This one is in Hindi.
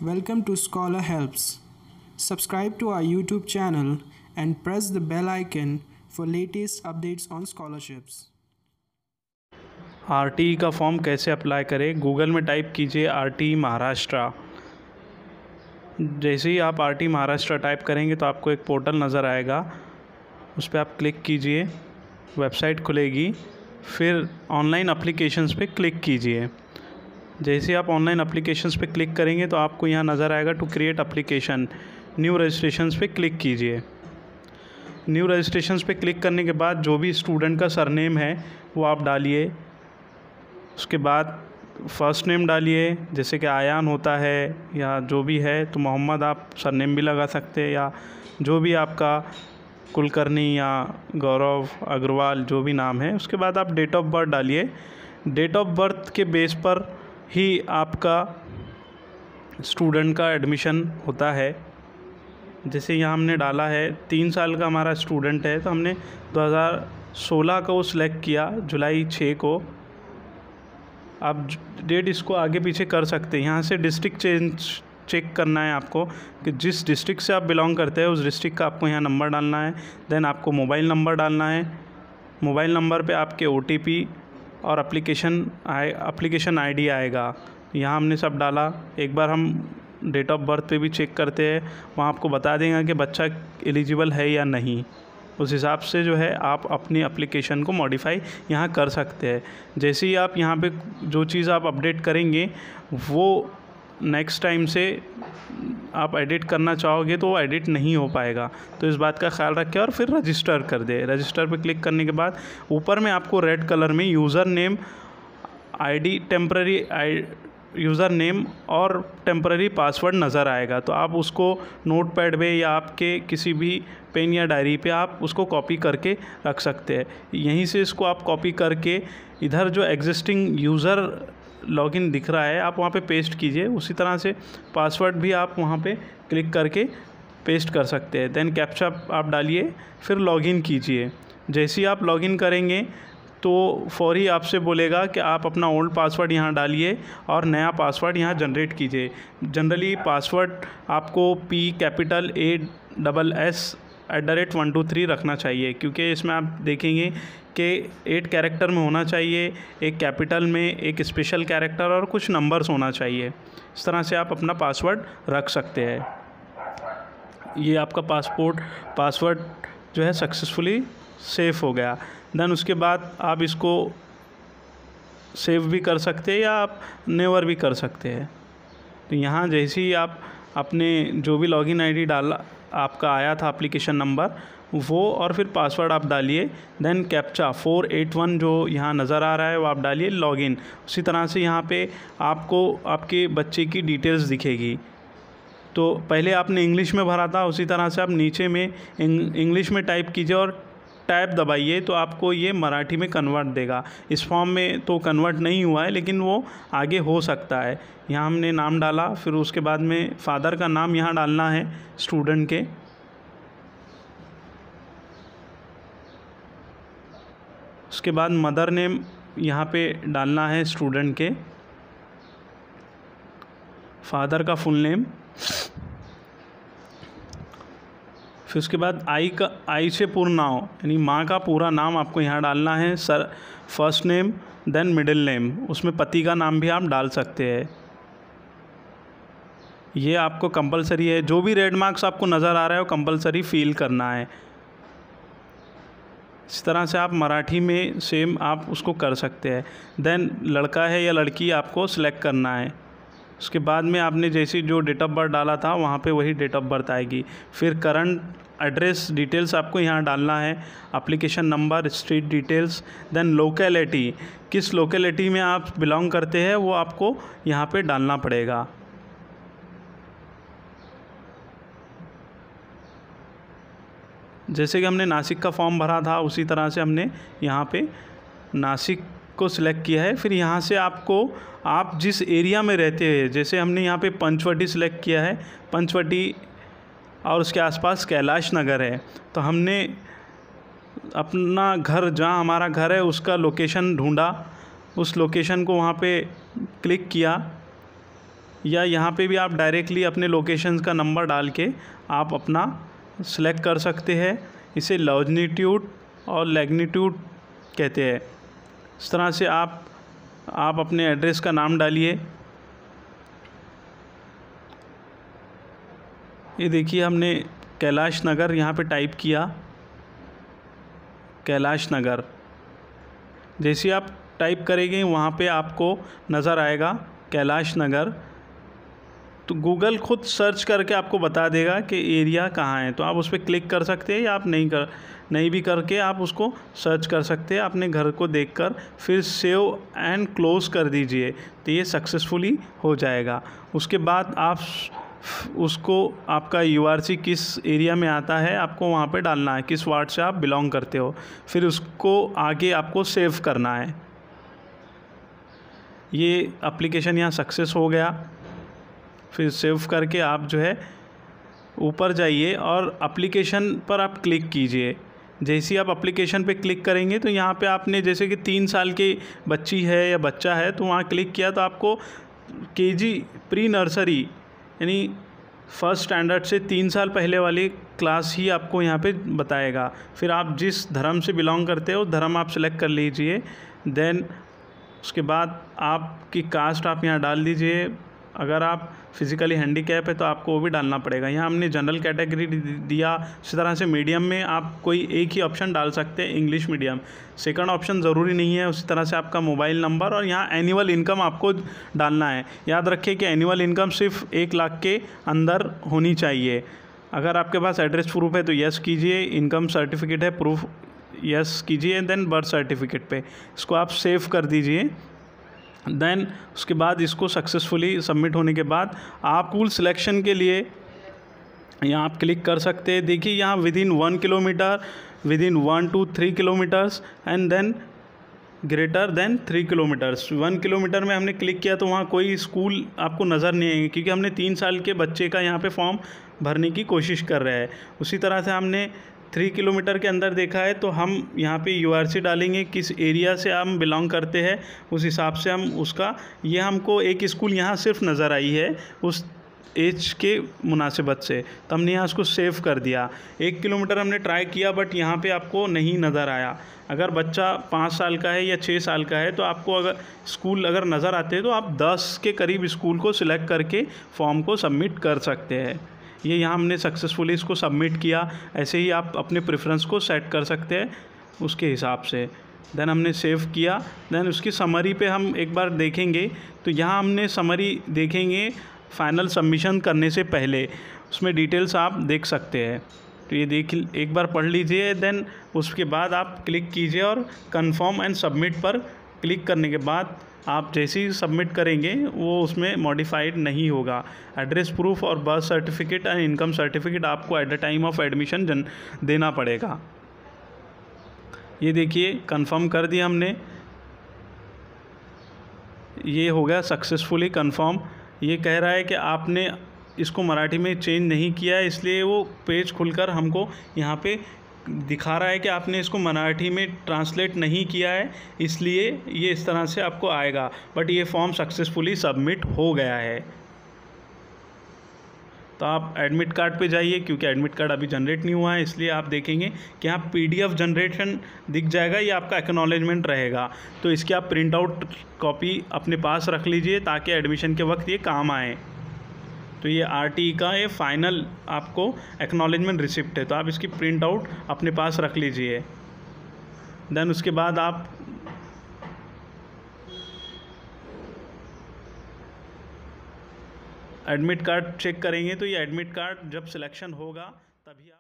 Welcome to Scholar Helps. Subscribe to our YouTube channel and press the bell icon for latest updates on scholarships. RTE का फॉर्म कैसे अप्लाई करें? गूगल में टाइप कीजिए आरटीई महाराष्ट्र। जैसे ही आप आरटीई महाराष्ट्र टाइप करेंगे तो आपको एक पोर्टल नज़र आएगा, उस पर आप क्लिक कीजिए, वेबसाइट खुलेगी। फिर ऑनलाइन एप्लीकेशंस पे क्लिक कीजिए। जैसे आप ऑनलाइन एप्लीकेशंस पे क्लिक करेंगे तो आपको यहाँ नज़र आएगा to create application, new registrations पे क्लिक कीजिए। न्यू रजिस्ट्रेशंस पे क्लिक करने के बाद जो भी स्टूडेंट का सरनेम है वो आप डालिए। उसके बाद फ़र्स्ट नेम डालिए, जैसे कि आयान होता है या जो भी है, तो मोहम्मद आप सरनेम भी लगा सकते हैं, या जो भी आपका कुलकर्णी या गौरव अग्रवाल जो भी नाम है। उसके बाद आप डेट ऑफ बर्थ डालिए। डेट ऑफ बर्थ के बेस पर ही आपका स्टूडेंट का एडमिशन होता है। जैसे यहाँ हमने डाला है 3 साल का हमारा स्टूडेंट है, तो हमने 2016 को सिलेक्ट किया, जुलाई 6 को। आप डेट इसको आगे पीछे कर सकते हैं। यहाँ से डिस्ट्रिक्ट चेक करना है आपको कि जिस डिस्ट्रिक्ट से आप बिलोंग करते हैं उस डिस्ट्रिक्ट का आपको यहाँ नंबर डालना है। देन आपको मोबाइल नंबर डालना है। मोबाइल नंबर पे आपके OTP और एप्लीकेशन आईडी आएगा। यहाँ हमने सब डाला। एक बार हम डेट ऑफ बर्थ पे भी चेक करते हैं, वहाँ आपको बता देगा कि बच्चा एलिजिबल है या नहीं। उस हिसाब से जो है आप अपनी एप्लीकेशन को मॉडिफाई यहाँ कर सकते हैं। जैसे ही आप यहाँ पे जो चीज़ आप अपडेट करेंगे वो नेक्स्ट टाइम से आप एडिट करना चाहोगे तो वो एडिट नहीं हो पाएगा, तो इस बात का ख्याल रखें और फिर रजिस्टर कर दे। रजिस्टर पे क्लिक करने के बाद ऊपर में आपको रेड कलर में user name ID temporary user name और टेम्पररी पासवर्ड नज़र आएगा। तो आप उसको नोट पैड पे या आपके किसी भी पेन या डायरी पे आप उसको कॉपी करके रख सकते हैं। यहीं से इसको आप कॉपी करके इधर जो एग्जिस्टिंग यूज़र लॉगिन दिख रहा है आप वहाँ पे पेस्ट कीजिए। उसी तरह से पासवर्ड भी आप वहाँ पे क्लिक करके पेस्ट कर सकते हैं। देन कैप्चा आप डालिए, फिर लॉगिन कीजिए। जैसे ही आप लॉगिन करेंगे तो फौरी आपसे बोलेगा कि आप अपना ओल्ड पासवर्ड यहाँ डालिए और नया पासवर्ड यहाँ जनरेट कीजिए। जनरली पासवर्ड आपको PSSS@123 रखना चाहिए, क्योंकि इसमें आप देखेंगे कि 8 कैरेक्टर में होना चाहिए, एक कैपिटल में, एक स्पेशल कैरेक्टर और कुछ नंबर्स होना चाहिए। इस तरह से आप अपना पासवर्ड रख सकते हैं। ये आपका पासवर्ड जो है सक्सेसफुली सेव हो गया। देन उसके बाद आप इसको सेव भी कर सकते हैं या आप नेवर भी कर सकते हैं। तो यहाँ जैसे ही आप अपने जो भी लॉगिन आईडी डाला आपका आया था एप्लीकेशन नंबर वो और फिर पासवर्ड आप डालिए। देन कैप्चा 481 जो यहाँ नज़र आ रहा है वो आप डालिए, लॉगिन। उसी तरह से यहाँ पे आपको आपके बच्चे की डिटेल्स दिखेगी। तो पहले आपने इंग्लिश में भरा था, उसी तरह से आप नीचे में इंग्लिश में टाइप कीजिए और टैब दबाइए तो आपको ये मराठी में कन्वर्ट देगा। इस फॉर्म में तो कन्वर्ट नहीं हुआ है, लेकिन वो आगे हो सकता है। यहाँ हमने नाम डाला, फिर उसके बाद में फादर का नाम यहाँ डालना है स्टूडेंट के। उसके बाद मदर नेम यहाँ पे डालना है स्टूडेंट के, फादर का फुल नेम। फिर उसके बाद आई से पूर्ण नाम यानी माँ का पूरा नाम आपको यहाँ डालना है। First name then middle name, उसमें पति का नाम भी आप डाल सकते हैं। ये आपको कंपलसरी है। जो भी रेड मार्क्स आपको नज़र आ रहा है वो कंपलसरी फिल करना है। इस तरह से आप मराठी में सेम आप उसको कर सकते हैं। देन लड़का है या लड़की आपको सिलेक्ट करना है। उसके बाद में आपने जैसे जो डेट ऑफ बर्थ डाला था वहाँ पे वही डेट ऑफ बर्थ आएगी। फिर करंट एड्रेस डिटेल्स आपको यहाँ डालना है, application number, street details. Then locality, किस लोकेलिटी में आप बिलोंग करते हैं वो आपको यहाँ पे डालना पड़ेगा। जैसे कि हमने नासिक का फॉर्म भरा था उसी तरह से हमने यहाँ पे नासिक को सिलेक्ट किया है। फिर यहाँ से आपको आप जिस एरिया में रहते हैं, जैसे हमने यहाँ पे पंचवटी सिलेक्ट किया है, पंचवटी और उसके आसपास कैलाश नगर है, तो हमने अपना घर जहाँ हमारा घर है उसका लोकेशन ढूंढा, उस लोकेशन को वहाँ पे क्लिक किया। या यहाँ पे भी आप डायरेक्टली अपने लोकेशंस का नंबर डाल के आप अपना सेलेक्ट कर सकते हैं। इसे लॉन्जिट्यूड और लैटिट्यूड कहते हैं। इस तरह से आप अपने एड्रेस का नाम डालिए। ये देखिए हमने कैलाश नगर यहाँ पे टाइप किया, कैलाश नगर। जैसे आप टाइप करेंगे वहाँ पे आपको नज़र आएगा कैलाश नगर। तो गूगल खुद सर्च करके आपको बता देगा कि एरिया कहाँ है। तो आप उस पर क्लिक कर सकते हैं या आप नहीं भी करके आप उसको सर्च कर सकते हैं अपने घर को देखकर। फिर सेव एंड क्लोज कर दीजिए, तो ये सक्सेसफुली हो जाएगा। उसके बाद आप उसको आपका URC किस एरिया में आता है आपको वहाँ पे डालना है, किस वार्ड से आप बिलोंग करते हो। फिर उसको आगे आपको सेव करना है। ये एप्लीकेशन यहाँ सक्सेस हो गया। फिर सेव करके आप जो है ऊपर जाइए और एप्लीकेशन पर आप क्लिक कीजिए। जैसे ही आप एप्लीकेशन पे क्लिक करेंगे तो यहाँ पे आपने जैसे कि 3 साल की बच्ची है या बच्चा है तो वहाँ क्लिक किया तो आपको KG प्री नर्सरी यानी फर्स्ट स्टैंडर्ड से 3 साल पहले वाली क्लास ही आपको यहाँ पे बताएगा। फिर आप जिस धर्म से बिलोंग करते हो धर्म आप सेलेक्ट कर लीजिए। देन उसके बाद आपकी कास्ट आप यहाँ डाल दीजिए। अगर आप फिज़िकली हैंडीकैप है तो आपको वो भी डालना पड़ेगा। यहाँ हमने जनरल कैटेगरी दिया। इसी तरह से मीडियम में आप कोई एक ही ऑप्शन डाल सकते हैं, इंग्लिश मीडियम। सेकंड ऑप्शन ज़रूरी नहीं है। उसी तरह से आपका मोबाइल नंबर और यहाँ एनुअल इनकम आपको डालना है। याद रखिए कि एनुअल इनकम सिर्फ 1 लाख के अंदर होनी चाहिए। अगर आपके पास एड्रेस प्रूफ है तो यस कीजिए, इनकम सर्टिफिकेट है प्रूफ यस कीजिए। देन बर्थ सर्टिफिकेट पे इसको आप सेव कर दीजिए। देन उसके बाद इसको सक्सेसफुली सबमिट होने के बाद आप स्कूल सिलेक्शन के लिए यहाँ आप क्लिक कर सकते हैं। देखिए यहाँ within 1 kilometre, within 1 to 3 kilometres and then greater than 3 kilometres. 1 kilometre में हमने क्लिक किया तो वहाँ कोई स्कूल आपको नज़र नहीं आएंगे क्योंकि हमने 3 साल के बच्चे का यहाँ पे फॉर्म भरने की कोशिश कर रहे हैं। उसी तरह से हमने 3 किलोमीटर के अंदर देखा है तो हम यहाँ पे URC डालेंगे, किस एरिया से हम बिलोंग करते हैं उस हिसाब से हम उसका, ये हमको एक स्कूल यहाँ सिर्फ नज़र आई है उस एज के मुनासिबत से, तो हमने यहाँ उसको सेव कर दिया। 1 किलोमीटर हमने ट्राई किया बट यहाँ पे आपको नहीं नज़र आया। अगर बच्चा 5 साल का है या 6 साल का है तो आपको अगर स्कूल अगर नज़र आते हैं तो आप 10 के करीब स्कूल को सिलेक्ट करके फॉर्म को सबमिट कर सकते हैं। ये यहाँ हमने सक्सेसफुली इसको सबमिट किया। ऐसे ही आप अपने प्रेफरेंस को सेट कर सकते हैं उसके हिसाब से। देन हमने सेव किया। देन उसकी समरी पे हम एक बार देखेंगे तो यहाँ हमने समरी देखेंगे फाइनल सबमिशन करने से पहले, उसमें डिटेल्स आप देख सकते हैं। तो ये एक बार पढ़ लीजिए। देन उसके बाद आप क्लिक कीजिए और कंफर्म एंड सबमिट पर क्लिक करने के बाद आप जैसे ही सबमिट करेंगे वो उसमें मॉडिफाइड नहीं होगा। एड्रेस प्रूफ और birth certificate and income certificate आपको at the time of admission देना पड़ेगा। ये देखिए कंफर्म कर दिया हमने, ये हो गया सक्सेसफुली कंफर्म। ये कह रहा है कि आपने इसको मराठी में चेंज नहीं किया है, इसलिए वो पेज खुलकर हमको यहाँ पे दिखा रहा है कि आपने इसको मराठी में ट्रांसलेट नहीं किया है, इसलिए ये इस तरह से आपको आएगा। बट ये फॉर्म सक्सेसफुली सबमिट हो गया है। तो आप एडमिट कार्ड पे जाइए, क्योंकि एडमिट कार्ड अभी जनरेट नहीं हुआ है, इसलिए आप देखेंगे कि यहाँ PDF जनरेशन दिख जाएगा, ये आपका एक्नॉलेजमेंट रहेगा। तो इसकी आप प्रिंट आउट कॉपी अपने पास रख लीजिए ताकि एडमिशन के वक्त ये काम आए। तो ये RTE का ये फाइनल आपको एक्नॉलेजमेंट रिसिप्ट है, तो आप इसकी प्रिंट आउट अपने पास रख लीजिए। देन उसके बाद आप एडमिट कार्ड चेक करेंगे तो ये एडमिट कार्ड जब सिलेक्शन होगा तभी आप